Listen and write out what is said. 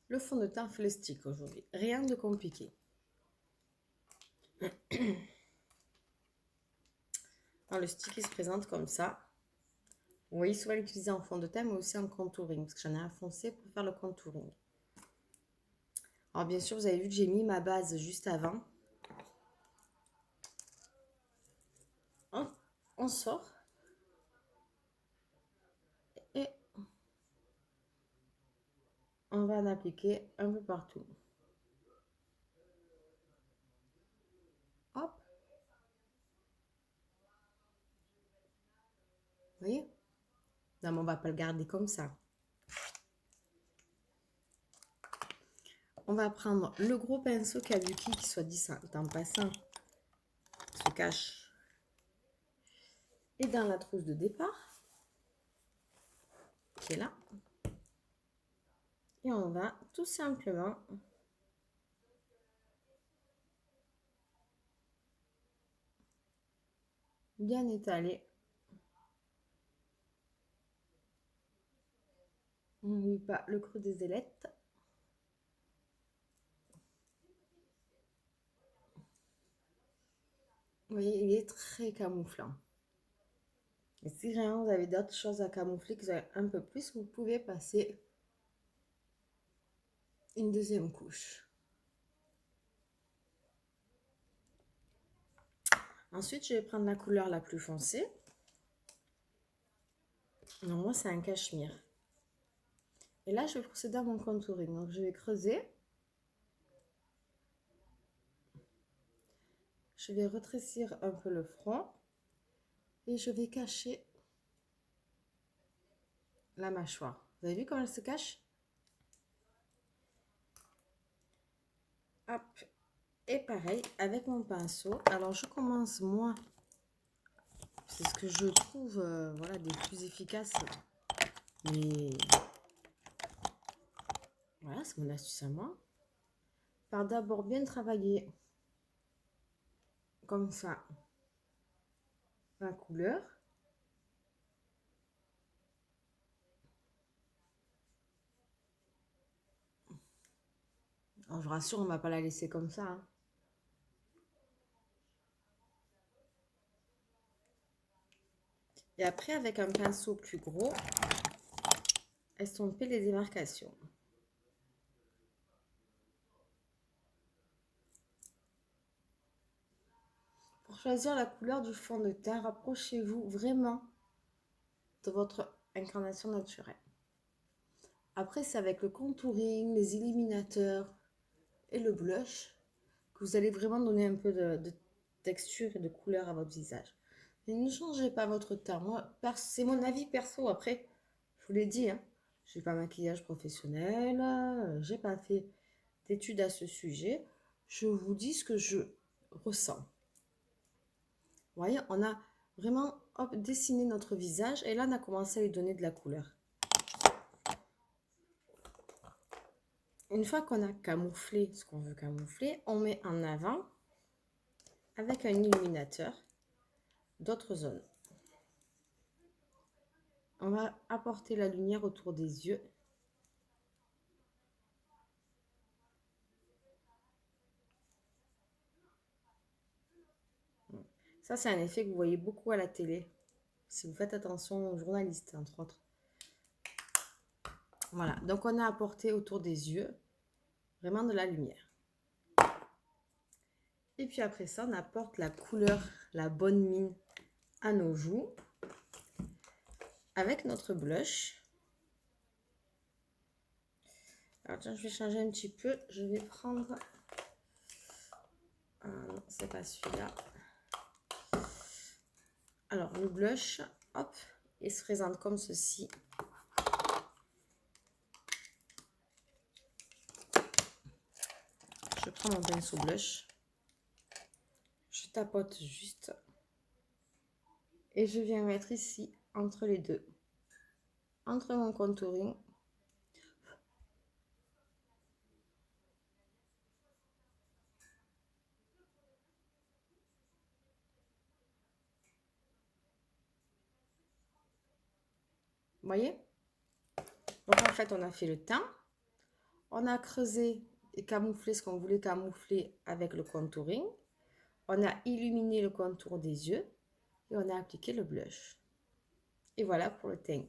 Le fond de teint fait le stick aujourd'hui. Rien de compliqué. Alors, le stick, il se présente comme ça. Vous voyez, souvent l'utiliser en fond de teint, mais aussi en contouring, parce que j'en ai un foncé pour faire le contouring. Alors, bien sûr, vous avez vu que j'ai mis ma base juste avant. On sort. Et on va en appliquer un peu partout. Hop. Vous voyez? Non, mais on va pas le garder comme ça. On va prendre le gros pinceau Kabuki qui, soit dit en passant, se cache et dans la trousse de départ, qui est là. Et on va tout simplement bien étaler. On n'oublie pas le creux des ailettes. Vous voyez, il est très camouflant. Et si vraiment vous avez d'autres choses à camoufler, que vous avez un peu plus, vous pouvez passer une deuxième couche. Ensuite, je vais prendre la couleur la plus foncée. Alors, moi, c'est un cachemire. Et là, je vais procéder à mon contouring. Donc, je vais creuser. Je vais rétrécir un peu le front. Et je vais cacher la mâchoire. Vous avez vu comment elle se cache? Hop. Et pareil, avec mon pinceau. Alors, je commence, moi, c'est ce que je trouve voilà, des plus efficaces. Mais voilà, c'est mon astuce à moi. Par d'abord bien travailler comme ça la couleur. Alors, je vous rassure, on ne va pas la laisser comme ça. Hein. Et après, avec un pinceau plus gros, estomper les démarcations. Pour choisir la couleur du fond de teint, rapprochez-vous vraiment de votre incarnation naturelle. Après, c'est avec le contouring, les illuminateurs et le blush que vous allez vraiment donner un peu de texture et de couleur à votre visage. Mais ne changez pas votre teint. Moi, c'est mon avis perso. Après, je vous l'ai dit, hein, je n'ai pas maquillage professionnel, j'ai pas fait d'études à ce sujet. Je vous dis ce que je ressens. Vous voyez, on a vraiment dessiné notre visage et là, on a commencé à lui donner de la couleur. Une fois qu'on a camouflé ce qu'on veut camoufler, on met en avant avec un illuminateur d'autres zones. On va apporter la lumière autour des yeux. Ça, c'est un effet que vous voyez beaucoup à la télé. Si vous faites attention aux journalistes, entre autres. Voilà, donc on a apporté autour des yeux vraiment de la lumière. Et puis après ça, on apporte la couleur, la bonne mine à nos joues avec notre blush. Alors tiens, je vais changer un petit peu. Je vais prendre... Ah non, c'est pas celui-là. Alors, le blush, hop, il se présente comme ceci. Je prends mon pinceau blush. Je tapote juste. Et je viens mettre ici, entre les deux. Entre mon contouring. Vous voyez? Donc en fait, on a fait le teint. on a creusé et camouflé ce qu'on voulait camoufler avec le contouring. On a illuminé le contour des yeux et on a appliqué le blush. Et voilà pour le teint.